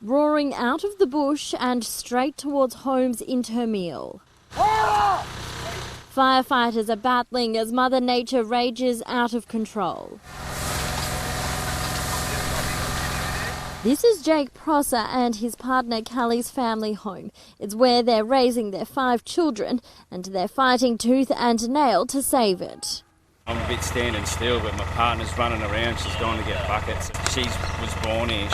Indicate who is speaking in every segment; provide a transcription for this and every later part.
Speaker 1: roaring out of the bush and straight towards homes in Termeil. Firefighters are battling as Mother Nature rages out of control. This is Jake Prosser and his partner Callie's family home. It's where they're raising their 5 children and they're fighting tooth and nail to save it.
Speaker 2: I'm a bit standing still, but my partner's running around. She's going to get buckets. She was born here.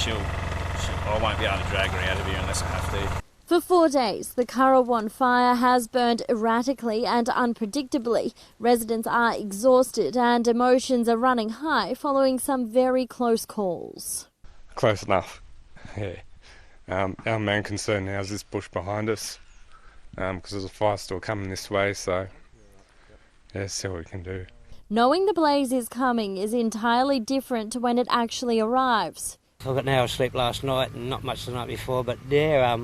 Speaker 2: I won't be able to drag her out of here unless I have to.
Speaker 1: For 4 days, the Currawong fire has burned erratically and unpredictably. Residents are exhausted and emotions are running high following some very close calls.
Speaker 3: Close enough, yeah. Our main concern now is this bush behind us because there's a fire still coming this way, so yeah, see what we can do.
Speaker 1: Knowing the blaze is coming is entirely different to when it actually arrives.
Speaker 4: I got an hour's sleep last night and not much the night before, but yeah,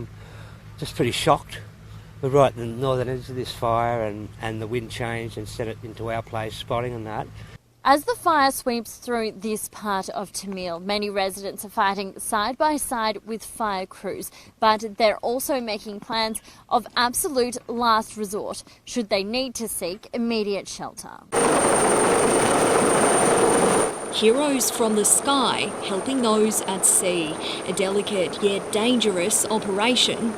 Speaker 4: just pretty shocked. We're right at the northern edge of this fire and the wind changed and sent it into our place, spotting and that.
Speaker 1: As the fire sweeps through this part of Termeil, many residents are fighting side by side with fire crews, but they're also making plans of absolute last resort should they need to seek immediate shelter.
Speaker 5: Heroes from the sky helping those at sea. A delicate yet dangerous operation.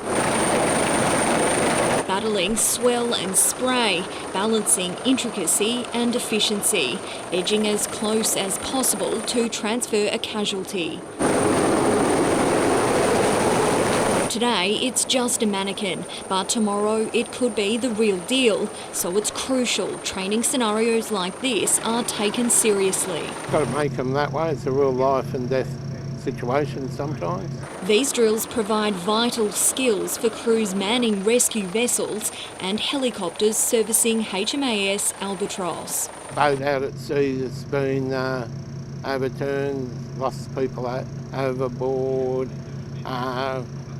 Speaker 5: Battling swell and spray, balancing intricacy and efficiency, edging as close as possible to transfer a casualty. Today it's just a mannequin, but tomorrow it could be the real deal. So it's crucial training scenarios like this are taken seriously.
Speaker 6: Got to make them that way. It's a real life and death situation sometimes.
Speaker 5: These drills provide vital skills for crews manning rescue vessels and helicopters servicing HMAS Albatross.
Speaker 6: Boat out at sea that's been overturned, lost people overboard.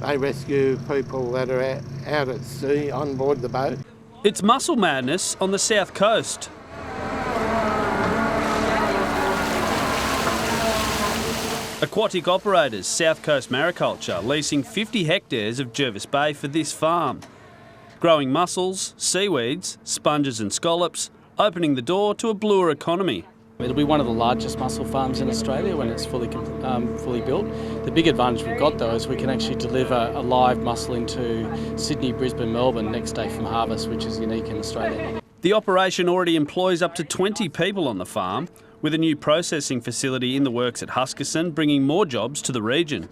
Speaker 6: They rescue people that are out at sea on board the boat.
Speaker 7: It's muscle madness on the south coast. Aquatic operators South Coast Mariculture leasing 50 hectares of Jervis Bay for this farm. Growing mussels, seaweeds, sponges and scallops, opening the door to a bluer economy.
Speaker 8: It'll be one of the largest mussel farms in Australia when it's fully built. The big advantage we've got though is we can actually deliver a live mussel into Sydney, Brisbane, Melbourne next day from harvest, which is unique in Australia.
Speaker 7: The operation already employs up to 20 people on the farm, with a new processing facility in the works at Huskisson, bringing more jobs to the region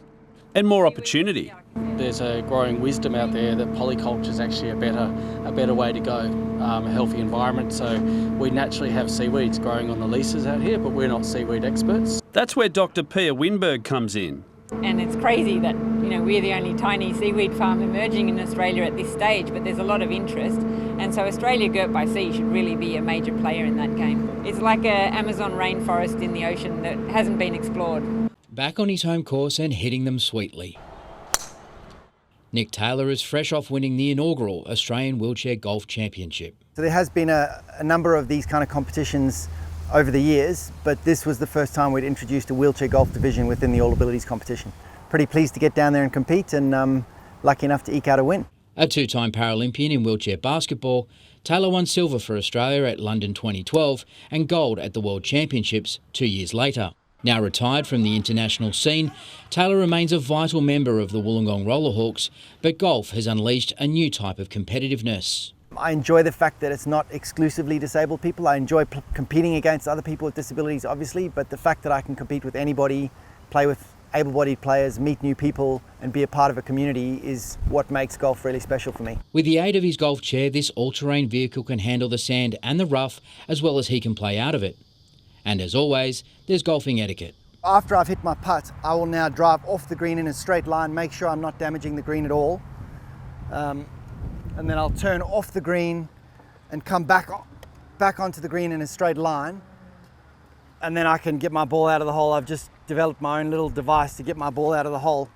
Speaker 7: and more opportunity.
Speaker 8: There's a growing wisdom out there that polyculture is actually a better way to go, a healthy environment. So we naturally have seaweeds growing on the leases out here, but we're not seaweed experts.
Speaker 7: That's where Dr. Pia Winberg comes in.
Speaker 9: And it's crazy that, we're the only tiny seaweed farm emerging in Australia at this stage, but there's a lot of interest. And so Australia Girt by Sea should really be a major player in that game. It's like an Amazon rainforest in the ocean that hasn't been explored.
Speaker 10: Back on his home course and hitting them sweetly. Nick Taylor is fresh off winning the inaugural Australian Wheelchair Golf Championship.
Speaker 11: So there has been a number of these kind of competitions over the years, but this was the first time we'd introduced a wheelchair golf division within the All Abilities competition. Pretty pleased to get down there and compete and lucky enough to eke out a win.
Speaker 10: A 2-time Paralympian in wheelchair basketball, Taylor won silver for Australia at London 2012 and gold at the World Championships 2 years later. Now retired from the international scene, Taylor remains a vital member of the Wollongong Rollerhawks, but golf has unleashed a new type of competitiveness.
Speaker 11: I enjoy the fact that it's not exclusively disabled people. I enjoy competing against other people with disabilities, obviously, but the fact that I can compete with anybody, play with able-bodied players, meet new people and be a part of a community is what makes golf really special for me.
Speaker 10: With the aid of his golf chair, this all-terrain vehicle can handle the sand and the rough as well as he can play out of it. And as always, there's golfing etiquette.
Speaker 11: After I've hit my putt, I will now drive off the green in a straight line, make sure I'm not damaging the green at all. And then I'll turn off the green and come back onto the green in a straight line. And then I can get my ball out of the hole. I've just developed my own little device to get my ball out of the hole.